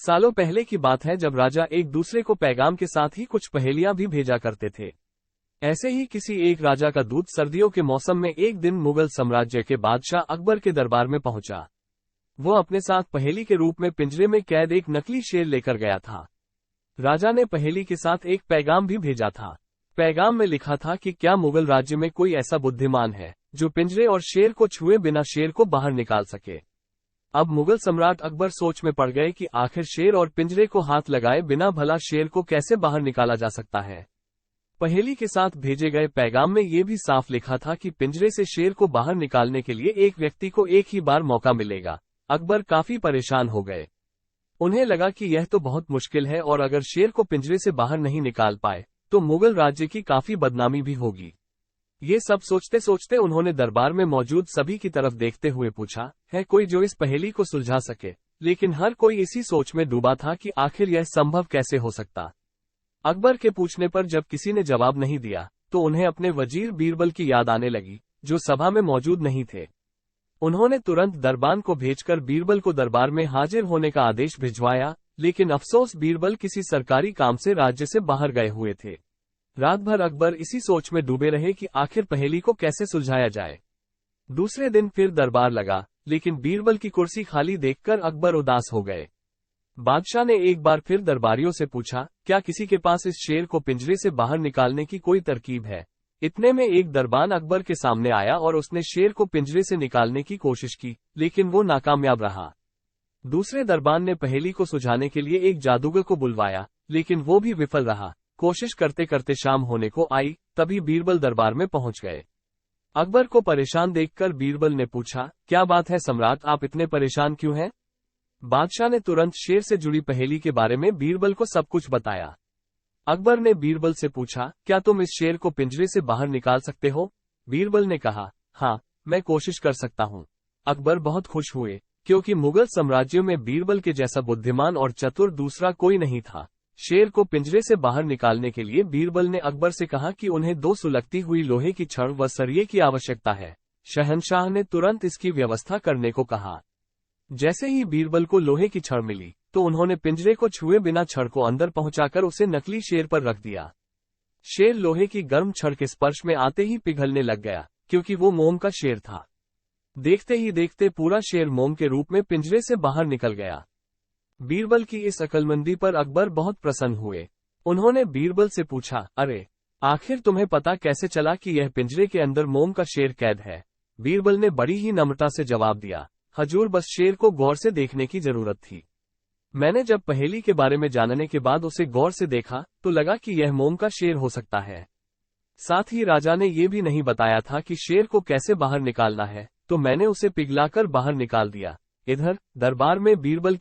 सालों पहले की बात है जब राजा एक दूसरे को पैगाम के साथ ही कुछ पहेलियां भी भेजा करते थे। ऐसे ही किसी एक राजा का दूत सर्दियों के मौसम में एक दिन मुगल साम्राज्य के बादशाह अकबर के दरबार में पहुंचा। वो अपने साथ पहेली के रूप में पिंजरे में कैद एक नकली शेर लेकर गया था। राजा ने पहेली के साथ एक पैगाम भी भेजा था। पैगाम में लिखा था कि क्या मुगल राज्य में कोई ऐसा बुद्धिमान है जो पिंजरे और शेर को छुए बिना शेर को बाहर निकाल सके। अब मुगल सम्राट अकबर सोच में पड़ गए कि आखिर शेर और पिंजरे को हाथ लगाए बिना भला शेर को कैसे बाहर निकाला जा सकता है। पहेली के साथ भेजे गए पैगाम में ये भी साफ लिखा था कि पिंजरे से शेर को बाहर निकालने के लिए एक व्यक्ति को एक ही बार मौका मिलेगा। अकबर काफी परेशान हो गए। उन्हें लगा कि यह तो बहुत मुश्किल है और अगर शेर को पिंजरे से बाहर नहीं निकाल पाए तो मुगल राज्य की काफी बदनामी भी होगी। ये सब सोचते सोचते उन्होंने दरबार में मौजूद सभी की तरफ देखते हुए पूछा, है कोई जो इस पहेली को सुलझा सके? लेकिन हर कोई इसी सोच में डूबा था कि आखिर यह संभव कैसे हो सकता। अकबर के पूछने पर जब किसी ने जवाब नहीं दिया तो उन्हें अपने वजीर बीरबल की याद आने लगी, जो सभा में मौजूद नहीं थे। उन्होंने तुरंत दरबान को भेजकर बीरबल को दरबार में हाजिर होने का आदेश भिजवाया, लेकिन अफसोस बीरबल किसी सरकारी काम से राज्य से बाहर गए हुए थे। रात भर अकबर इसी सोच में डूबे रहे कि आखिर पहेली को कैसे सुलझाया जाए। दूसरे दिन फिर दरबार लगा, लेकिन बीरबल की कुर्सी खाली देखकर अकबर उदास हो गए। बादशाह ने एक बार फिर दरबारियों से पूछा, क्या किसी के पास इस शेर को पिंजरे से बाहर निकालने की कोई तरकीब है? इतने में एक दरबान अकबर के सामने आया और उसने शेर को पिंजरे से निकालने की कोशिश की, लेकिन वो नाकामयाब रहा। दूसरे दरबान ने पहेली को सुलझाने के लिए एक जादूगर को बुलवाया, लेकिन वो भी विफल रहा। कोशिश करते करते शाम होने को आई, तभी बीरबल दरबार में पहुंच गए। अकबर को परेशान देखकर बीरबल ने पूछा, क्या बात है सम्राट, आप इतने परेशान क्यों हैं? बादशाह ने तुरंत शेर से जुड़ी पहेली के बारे में बीरबल को सब कुछ बताया। अकबर ने बीरबल से पूछा, क्या तुम इस शेर को पिंजरे से बाहर निकाल सकते हो? बीरबल ने कहा, हाँ, मैं कोशिश कर सकता हूँ। अकबर बहुत खुश हुए, क्योंकि मुगल साम्राज्य में बीरबल के जैसा बुद्धिमान और चतुर दूसरा कोई नहीं था। शेर को पिंजरे से बाहर निकालने के लिए बीरबल ने अकबर से कहा कि उन्हें 2 सुलगती हुई लोहे की छड़ व सरिये की आवश्यकता है। शहंशाह ने तुरंत इसकी व्यवस्था करने को कहा। जैसे ही बीरबल को लोहे की छड़ मिली तो उन्होंने पिंजरे को छुए बिना छड़ को अंदर पहुंचाकर उसे नकली शेर पर रख दिया। शेर लोहे की गर्म छड़ के स्पर्श में आते ही पिघलने लग गया, क्योंकि वो मोम का शेर था। देखते ही देखते पूरा शेर मोम के रूप में पिंजरे से बाहर निकल गया। बीरबल की इस अक्लमंदी पर अकबर बहुत प्रसन्न हुए। उन्होंने बीरबल से पूछा, अरे, आखिर तुम्हें पता कैसे चला कि यह पिंजरे के अंदर मोम का शेर कैद है? बीरबल ने बड़ी ही नम्रता से जवाब दिया, हजूर, बस शेर को गौर से देखने की जरूरत थी। मैंने जब पहेली के बारे में जानने के बाद उसे गौर से देखा तो लगा कि यह मोम का शेर हो सकता है। साथ ही राजा ने यह भी नहीं बताया था कि शेर को कैसे बाहर निकालना है, तो मैंने उसे पिघलाकर बाहर निकाल दिया। इधर दरबार में बीरबल की